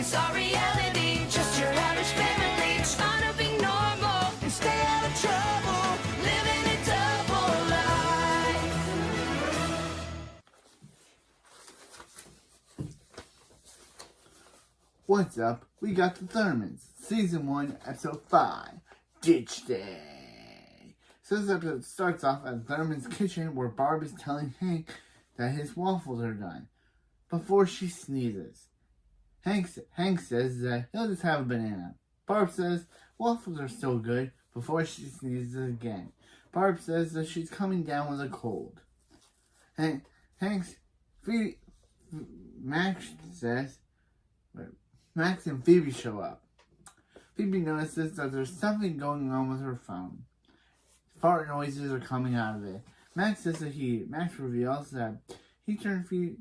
It's our reality, just your average family trying to be normal and stay out of trouble, living a double life. What's up? We got the Thundermans, Season 1, Episode 5, Ditch Day. So this episode starts off at Thunderman's kitchen where Barb is telling Hank that his waffles are done before she sneezes. Hank says that he'll just have a banana. Barb says waffles are still good before she sneezes again. Barb says that she's coming down with a cold. And Max and Phoebe show up. Phoebe notices that there's something going on with her phone. Fart noises are coming out of it. Max reveals that he turned Phoebe's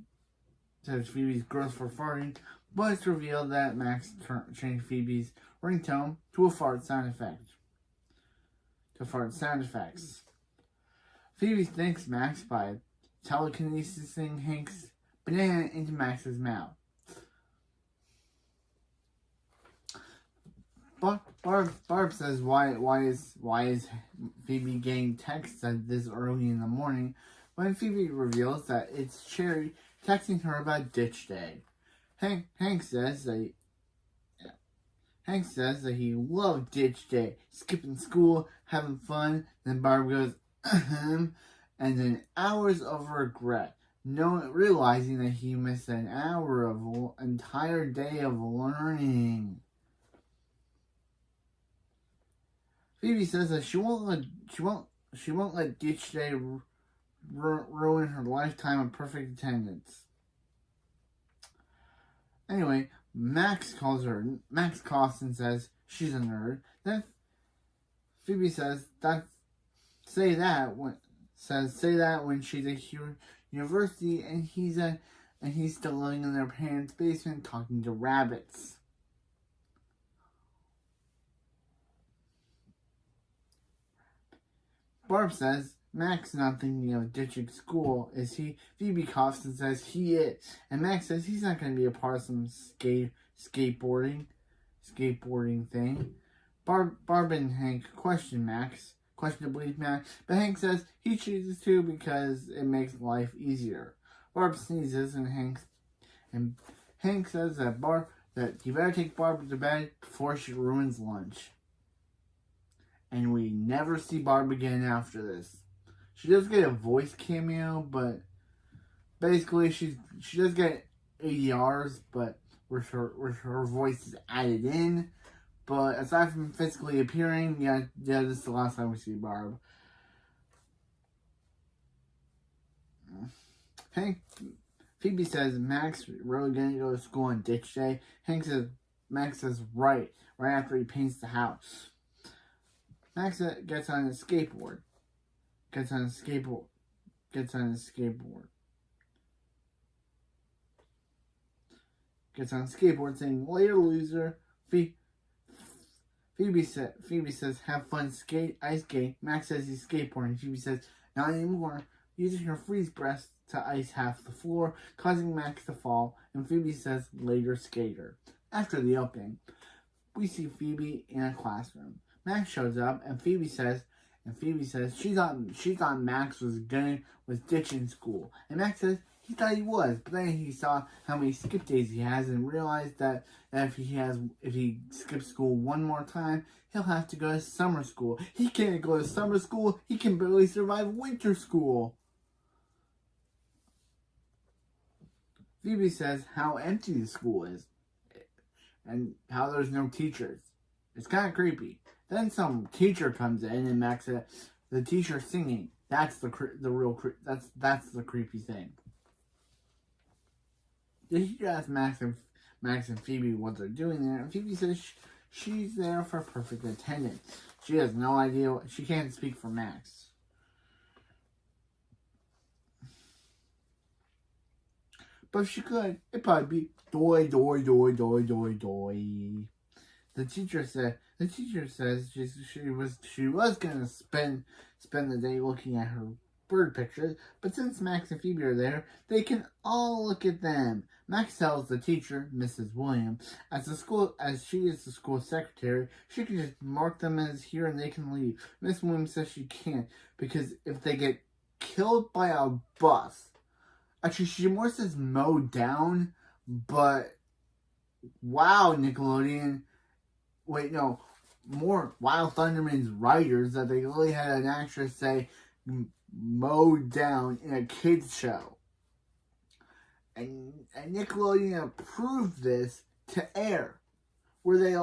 gross for farting, but it's revealed that Max changed Phoebe's ringtone to a fart sound effect. Phoebe thanks Max by telekinesising Hank's banana into Max's mouth. Barb says why is Phoebe getting texts at this early in the morning when Phoebe reveals that it's Cherry texting her about Ditch Day. Hank says that he loved Ditch Day, skipping school, having fun. Then Barb goes, and then hours of regret, realizing that he missed an entire day of learning. Phoebe says that she won't let Ditch Day ruin her lifetime of perfect attendance. She's Max calls and says she's a nerd. Then Phoebe says say that when she's at university and he's still living in their parents' basement talking to rabbits. Barb says Max not thinking of ditching school, is he? Phoebe coughs and says he is. And Max says he's not going to be a part of some skateboarding thing. Barb and Hank questionably Max, but Hank says he chooses to because it makes life easier. Barb sneezes and Hank says that you better take Barb to bed before she ruins lunch. And we never see Barb again after this. She does get a voice cameo, but basically she does get ADRs, but where her voice is added in. But aside from physically appearing, yeah, this is the last time we see Barb. Phoebe says Max really gonna go to school on Ditch Day. Max says right after he paints the house. Max gets on his skateboard. Saying, later, loser. Phoebe says, have fun, ice skate. Max says he's skateboarding. Phoebe says, not anymore. Using her freeze breath to ice half the floor, causing Max to fall. And Phoebe says, later, skater. After the opening, we see Phoebe in a classroom. Max shows up, and Phoebe says she thought Max was ditching school. And Max says he thought he was, but then he saw how many skip days he has and realized that if he skips school one more time, he'll have to go to summer school. He can't go to summer school. He can barely survive winter school. Phoebe says how empty the school is and how there's no teachers. It's kind of creepy. Then some teacher comes in and Max says, the teacher singing. That's the creepy thing. The teacher asks Max and Phoebe what they're doing there, and Phoebe says she's there for perfect attendance. She has no idea. She can't speak for Max. But if she could, it'd probably be doy. The teacher says she was gonna spend the day looking at her bird pictures, but since Max and Phoebe are there, they can all look at them. Max tells the teacher, Mrs. Williams, as she is the school secretary, she can just mark them as here and they can leave. Miss Williams says she can't, because if they get killed by a bus, actually she more says mowed down, but wow, Nickelodeon. Wait, no. More Wild Thunderman's writers that they really had an actress say mowed down in a kids show. And Nickelodeon approved this to air, where they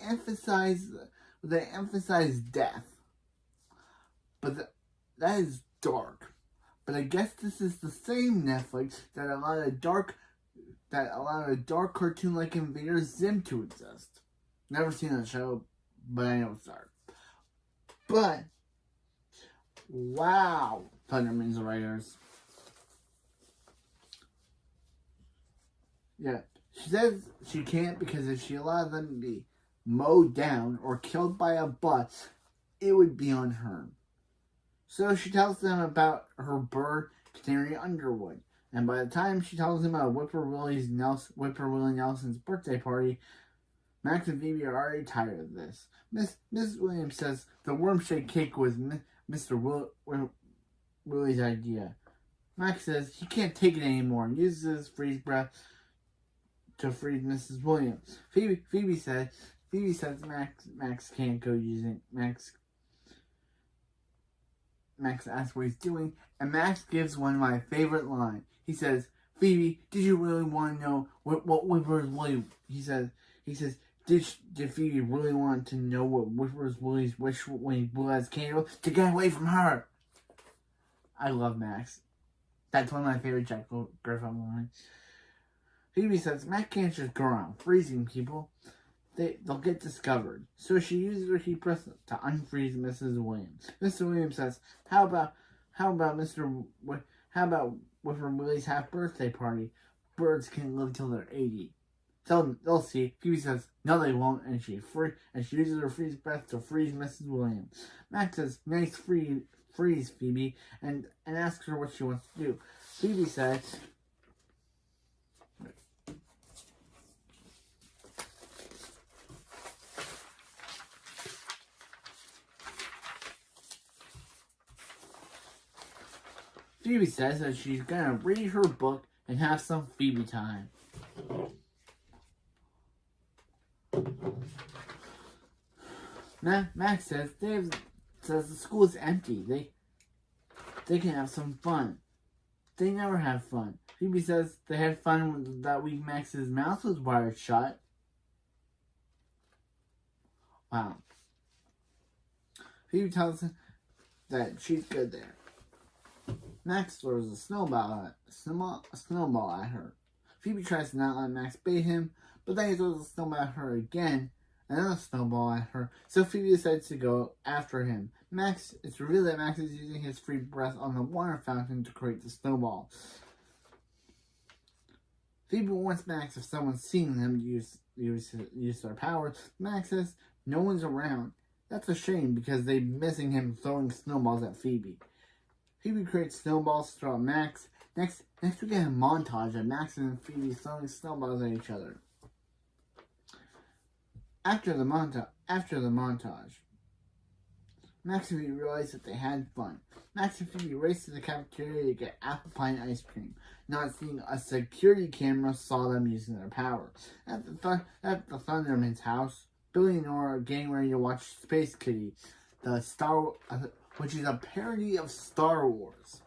emphasize death. But that is dark. But I guess this is the same Netflix that allowed a dark cartoon like Invader Zim to exist. Never seen that show, but I know it's dark. But wow, Thunderman's writers. Yeah, she says she can't because if she allowed them to be mowed down or killed by a bus, it would be on her. So she tells them about her bird, Canary Underwood. And by the time she tells them about Whippoorwill Nelson's birthday party, Max and Phoebe are already tired of this. Miss Williams says the worm-shaped cake was Mr. Willie's idea. Max says he can't take it anymore and uses his freeze breath to freeze Mrs. Williams. Phoebe says Max can't go using Max asks what he's doing, and Max gives one of my favorite lines. He says, "Phoebe, did you really want to know what Whipper's Willie?" He says, Did Phoebe really want to know what Whipper's Willie's wish when he blew out his candle? To get away from her! I love Max. That's one of my favorite Jack Griffin lines. Phoebe says, Max can't just go around freezing people. They'll get discovered. So she uses her heat press to unfreeze Mrs. Williams. Mr. Williams says, How about Whipper Willie's half birthday party? Birds can live till they're 80. They'll see. Phoebe says, no they won't, and she uses her freeze breath to freeze Mrs. Williams. Max says, nice freeze, Phoebe, and asks her what she wants to do. Phoebe says, that she's gonna read her book and have some Phoebe time. Max says the school is empty. They can have some fun. They never have fun. Phoebe says they had fun that week Max's mouth was wired shut. Wow. Phoebe tells him that she's good there. Max throws a snowball at her. Phoebe tries to not let Max bait him, but then he throws a snowball at her again, another snowball at her, so Phoebe decides to go after him. It's revealed that Max is using his free breath on the water fountain to create the snowball. Phoebe warns Max if someone's seeing them use their powers. Max says no one's around. That's a shame because they're missing him throwing snowballs at Phoebe. Phoebe creates snowballs to throw at Max. Next we get a montage of Max and Phoebe throwing snowballs at each other. After the montage, Max and Phoebe realize that they had fun. Max and Phoebe race to the cafeteria to get apple pie and ice cream. Not seeing a security camera saw them using their power. At the Thunderman's house, Billy and Nora are getting ready to watch Space Kitty, which is a parody of Star Wars.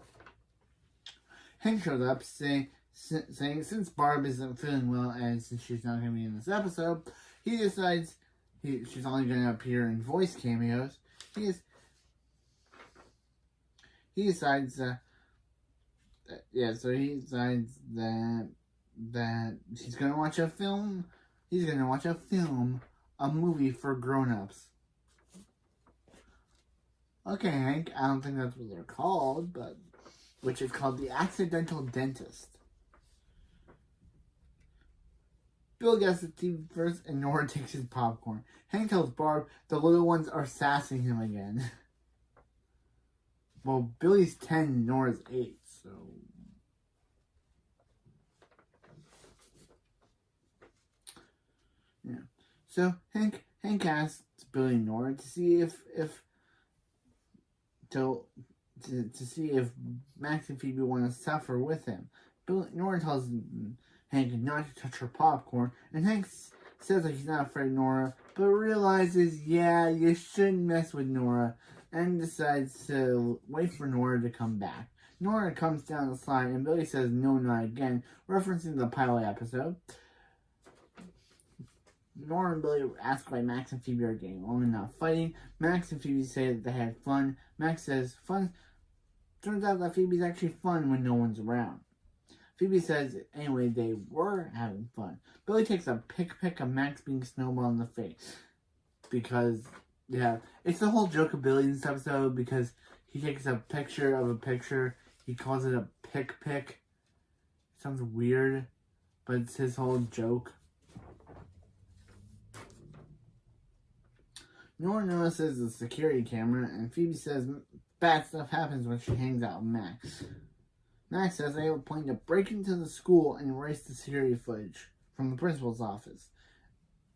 Hank shows up saying since Barb isn't feeling well and since she's not going to be in this episode, he decides she's only going to appear in voice cameos. He decides that he's going to watch a film. He's going to watch a movie for grown-ups. Okay, Hank, I don't think that's what they're called, but which is called The Accidental Dentist. Bill gets the TV first, and Nora takes his popcorn. Hank tells Barb the little ones are sassing him again. Well, Billy's 10, Nora's 8, so... Yeah. So, Hank asks Billy and Nora to see if see if Max and Phoebe want to suffer with him. Nora tells Hank not to touch her popcorn, and Hank says that he's not afraid of Nora, but realizes, yeah, you shouldn't mess with Nora, and decides to wait for Nora to come back. Nora comes down the slide, and Billy says, no, not again, referencing the pilot episode. Nora and Billy ask why Max and Phoebe are getting along and not fighting. Max and Phoebe say that they had fun. Max says, fun. Turns out that Phoebe's actually fun when no one's around. Phoebe says, anyway, they were having fun. Billy takes a pic of Max being snowballed in the face. Because, yeah, it's the whole joke of Billy in this episode, because he takes a picture of a picture. He calls it a pic. Sounds weird, but it's his whole joke. Nora notices the security camera, and Phoebe says bad stuff happens when she hangs out with Max. Max says they have a plan to break into the school and erase the security footage from the principal's office.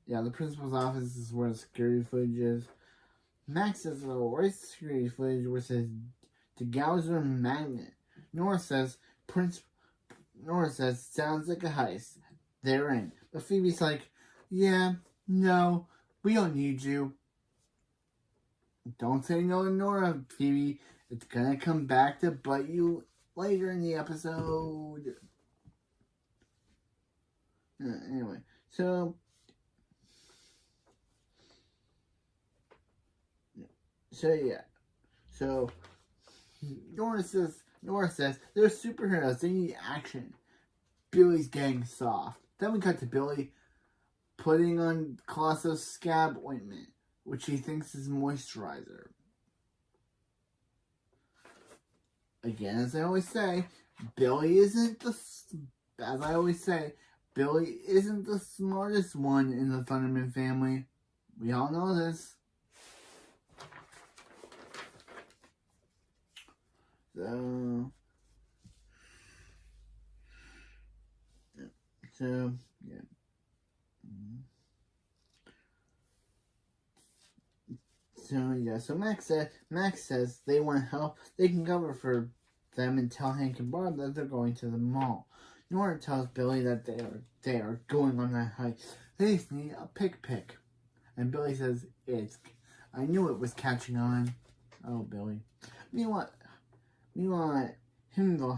Yeah, the principal's office is where the security footage is. Max says they'll erase the security footage, which says degauser magnet. Nora says sounds like a heist. They're in. But Phoebe's like, yeah, no, we don't need you. Don't say no to Nora, Phoebe. It's gonna come back to bite you later in the episode. Anyway, so yeah. So Nora says they're superheroes. They need action. Billy's getting soft. Then we cut to Billy putting on Colosso's scab ointment, which he thinks is moisturizer. Again, as I always say, Billy isn't the smartest one in the Thunderman family. We all know this. So yeah. So Max says they want help. They can cover for them and tell Hank and Barb that they're going to the mall. Nora tells Billy that they are going on that hike. They just need a pic. And Billy says, I knew it was catching on. Oh, Billy. Meanwhile, him to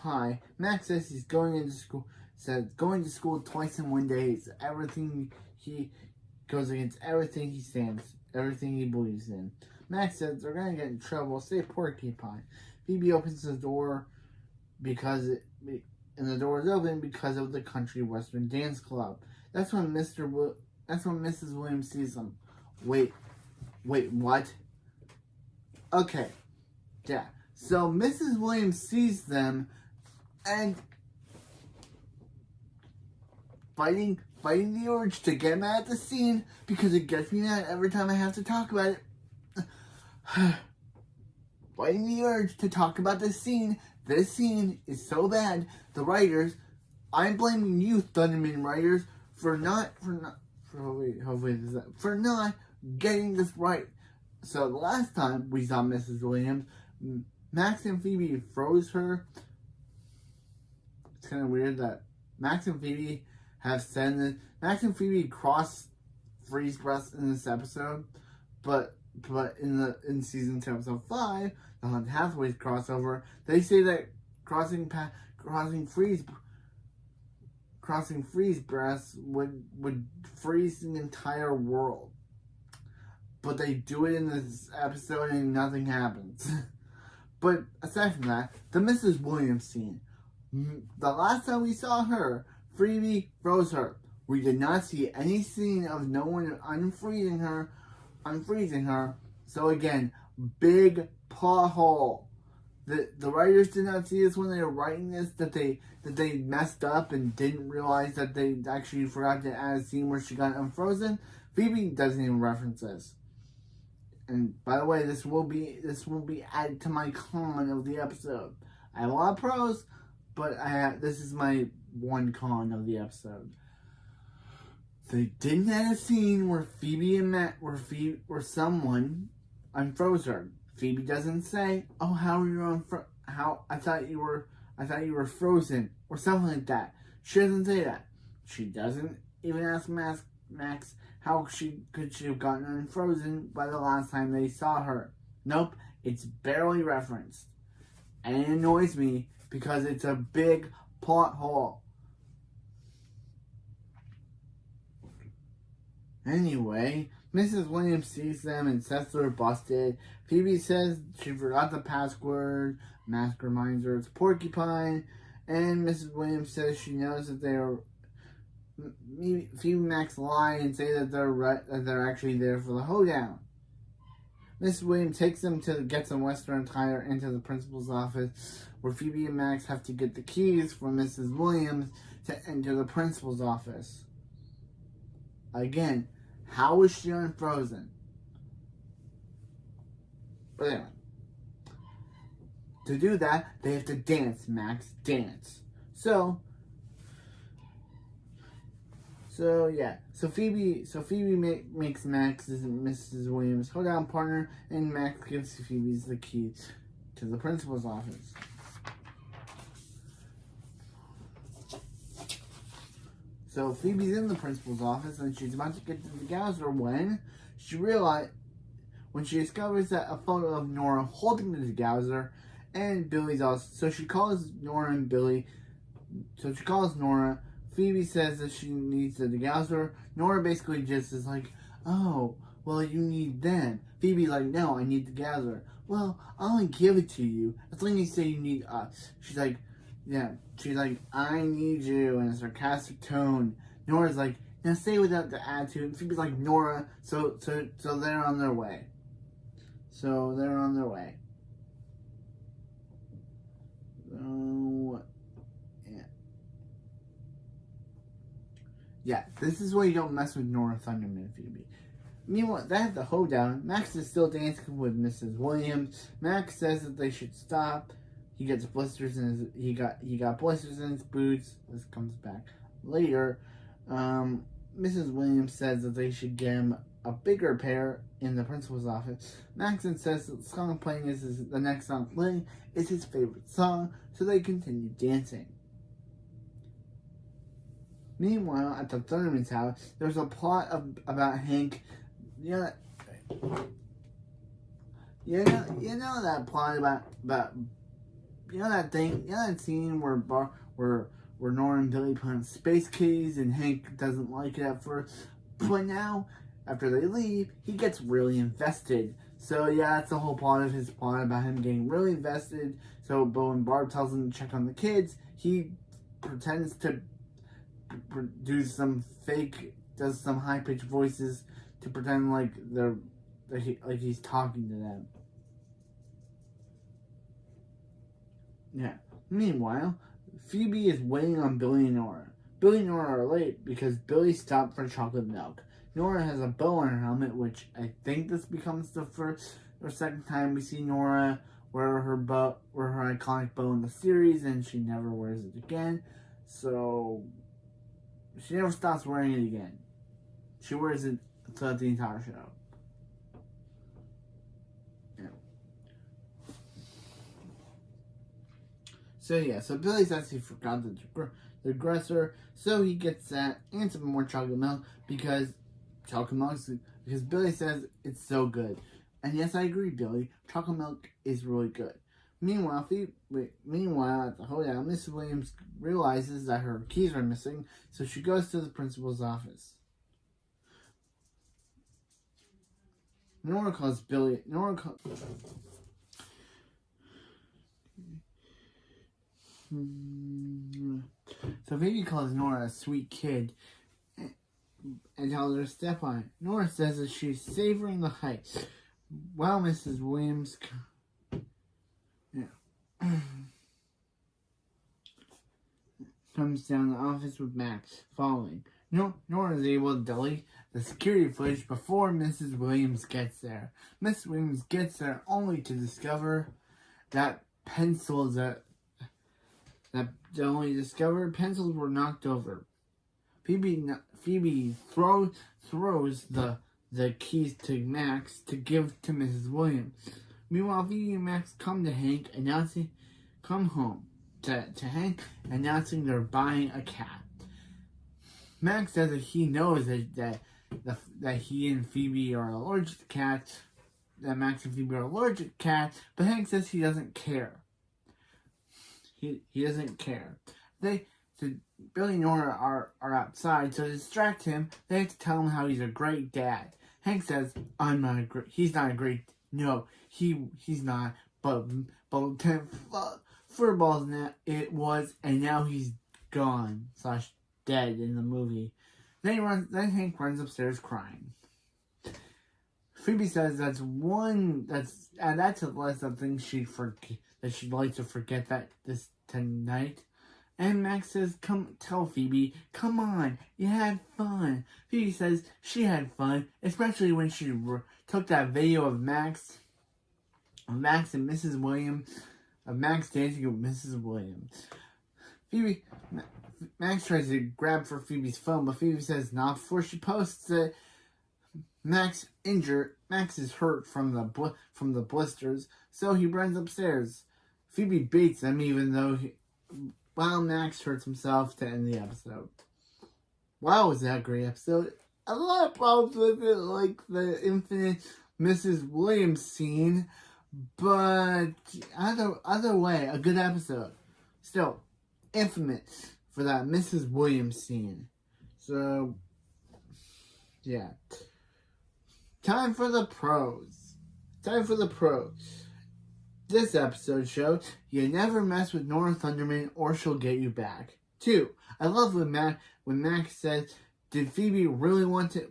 hi. Max says he's going to school twice in one day is everything he goes against everything he stands, everything he believes in. Max says they're gonna get in trouble. Stay porcupine. Phoebe opens the door and the door is open because of the Country Western Dance Club. That's when Mrs. Williams sees them. Wait, what? Okay, yeah. So Mrs. Williams sees them and fighting the urge to get mad at the scene because it gets me mad every time I have to talk about it. Fighting the urge to talk about this scene. This scene is so bad. The writers, I'm blaming you, Thunderman writers, for not getting this right. So the last time we saw Mrs. Williams, Max and Phoebe froze her. It's kind of weird that Max and Phoebe have said that Max and Phoebe cross freeze breaths in this episode, but in season 2, episode 5, the Haunted Hathaway's crossover, they say that crossing freeze breaths would freeze the entire world. But they do it in this episode and nothing happens. But aside from that, the Mrs. Williams scene. The last time we saw her, Phoebe froze her. We did not see any scene of no one unfreezing her. So again, big plot hole. The writers did not see this when they were writing this, that they messed up and didn't realize that they actually forgot to add a scene where she got unfrozen. Phoebe doesn't even reference this. And by the way, this will be added to my con of the episode. I have a lot of pros, but this is my one con of the episode. They didn't have a scene where Phoebe and where someone unfroze her. Phoebe doesn't say, "Oh, how are you how I thought you were frozen," or something like that. She doesn't say that. She doesn't even ask Max how could she have gotten unfrozen by the last time they saw her. Nope, it's barely referenced. And it annoys me because it's a big plot hole. Anyway, Mrs. Williams sees them and says they're busted. Phoebe says she forgot the password. Max reminds her it's Porcupine. And Mrs. Williams says she knows that they are... Phoebe and Max lie and say that they're actually there for the hoedown. Mrs. Williams takes them to get some Western Tire into the principal's office, where Phoebe and Max have to get the keys from Mrs. Williams to enter the principal's office. Again, how is she unfrozen? But anyway, to do that, they have to dance, Max, dance. So Phoebe makes Max and Mrs. Williams hold down partner, and Max gives Phoebe the key to the principal's office. So Phoebe's in the principal's office and she's about to get to the Gauser when she discovers that a photo of Nora holding the Gauser and Billy's also. So she calls Nora and Billy. So she calls Nora. Phoebe says that she needs the Gauser. Nora basically just is like, "Oh, well, you need them." Phoebe's like, "No, I need the Gauser." "Well, I'll only give it to you as long as you say you need us." She's like, "Yeah." She's like, "I need you," in a sarcastic tone. Nora's like, "Now say without the attitude." And Phoebe's like, "Nora." So they're on their way. So yeah, this is why you don't mess with Nora, Thunderman, and Phoebe. Meanwhile, they have the hoedown. Max is still dancing with Mrs. Williams. Max says that they should stop. He gets blisters in he got blisters in his boots. This comes back later. Mrs. Williams says that they should get him a bigger pair in the principal's office. Max says that the song playing the next song playing is his favorite song, so they continue dancing. Meanwhile, at the thunderman's house, there's a plot about Hank. You know that plot about that scene where Nora and Billy put on space keys and Hank doesn't like it at first, but now after they leave, he gets really invested. So yeah, that's the whole plot of his plot about him getting really invested. So, but when Barb tells him to check on the kids, he pretends to does some high-pitched voices to pretend like he's talking to them. Yeah. Meanwhile, Phoebe is waiting on Billy and Nora. Billy and Nora are late because Billy stopped for chocolate milk. Nora has a bow on her helmet, which I think this becomes the first or second time we see Nora wear her iconic bow in the series, and she never wears it again. So she never stops wearing it again. She wears it throughout the entire show. Yeah. So Billy says he forgot the aggressor, so he gets that and some more chocolate milk because Billy says it's so good. And yes, I agree, Billy. Chocolate milk is really good. Meanwhile, at the hoedown, Mrs. Williams realizes that her keys are missing, so she goes to the principal's office. Nora calls Billy. So Phoebe calls Nora a sweet kid and tells her to step on it. Nora says that she's savoring the heights, while Mrs. Williams comes down the office with Max following. Nora is able to the security footage before Mrs. Williams gets there. Mrs. Williams gets there only to discover that pencils that they only discovered pencils were knocked over. Phoebe throws the keys to Max to give to Mrs. Williams. Meanwhile, Phoebe and Max come home to Hank, announcing they're buying a cat. Max says that he knows that he and Phoebe are allergic to cats, that Max and Phoebe are allergic to cats, but Hank says he doesn't care. He doesn't care. Billy and Nora are outside, so to distract him, they have to tell him how he's a great dad. Hank says, he's not a great, no, he's not, but Lieutenant Furball's it was, and now he's gone, / dead in the movie. Then Hank runs upstairs crying. Phoebe says that's a list of things that she'd like to forget this tonight. And Max says, "Come, tell Phoebe, come on, you had fun." Phoebe says she had fun, especially when she took that video of Max and Mrs. Williams, of Max dancing with Mrs. Williams. Max tries to grab for Phoebe's phone, but Phoebe says not before she posts it. Max is hurt from the blisters, so he runs upstairs. Phoebe beats him, even though while Max hurts himself to end the episode. Wow, was that a great episode? A lot of problems with it, like the infinite Mrs. Williams scene, but either way, a good episode. Still, infamous for that Mrs. Williams scene. So, yeah. Time for the pros. This episode showed you never mess with Nora Thunderman or she'll get you back. 2. I love when Max says, "Did Phoebe really want to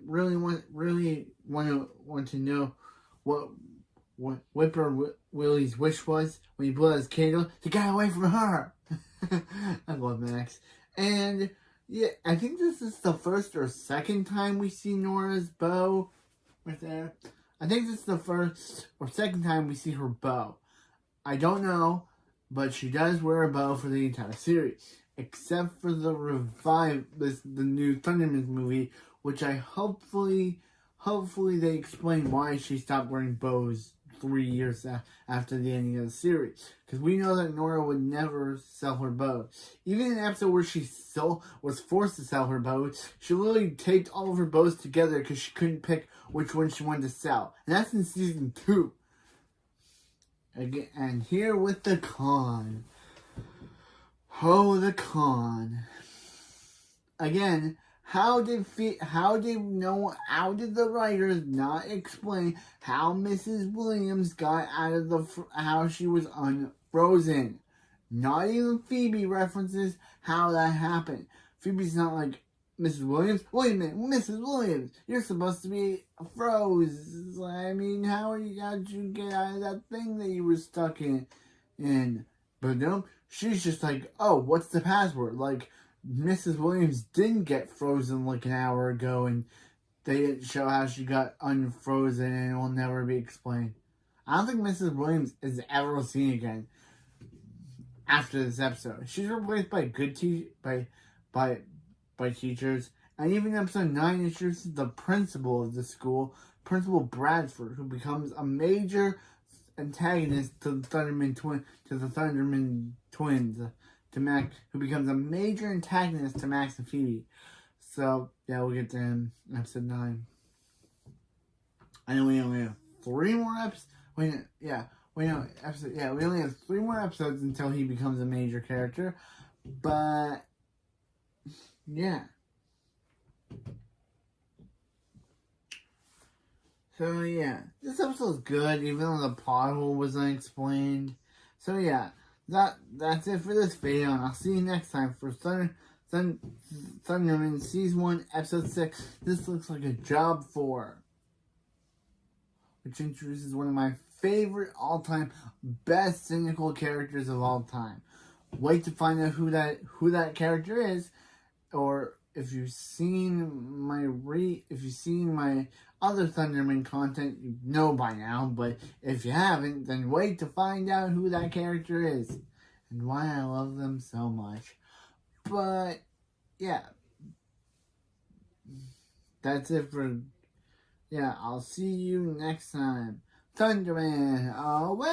know what Whipper Willie's wish was when he blew out his candle to get away from her?" I love Max. And yeah, I think this is the first or second time we see Nora's bow right there. I think this is the first or second time we see her bow. I don't know, but she does wear a bow for the entire series, except for the new Thunderman movie, which I hopefully they explain why she stopped wearing bows 3 years after the ending of the series. Because we know that Nora would never sell her bow. Even in an episode where she was forced to sell her bow, she literally taped all of her bows together because she couldn't pick which one she wanted to sell. And that's in season 2. Again, and here with the con. Oh, the con. Again, how did the writers not explain how Mrs. Williams got out of how she was unfrozen? Not even Phoebe references how that happened. Phoebe's not like, "Mrs. Williams, wait a minute, Mrs. Williams, you're supposed to be froze. I mean, how'd you get out of that thing that you were stuck in?" But no, she's just like, "Oh, what's the password?" Like, Mrs. Williams didn't get frozen like an hour ago, and they didn't show how she got unfrozen, and it will never be explained. I don't think Mrs. Williams is ever seen again after this episode. She's replaced by by teachers, and even in episode 9 introduces the principal of the school, Principal Bradford, who becomes a major antagonist to the Thunderman twins, to Max, who becomes a major antagonist to Max and Phoebe. So yeah, we'll get to him in episode 9. I know we only have 3 more episodes. We only have 3 more episodes until he becomes a major character, but yeah. So yeah, this episode's good, even though the plot hole was unexplained. So yeah, that's it for this video, and I'll see you next time for Thunderman Season 1, Episode 6. This looks like a Job 4, which introduces one of my favorite all-time, best cynical characters of all time. Wait to find out who that character is, or if you've seen my other Thunderman content, you know by now. But if you haven't, then wait to find out who that character is and why I love them so much. But yeah, that's it for. Yeah, I'll see you next time. Thunderman away!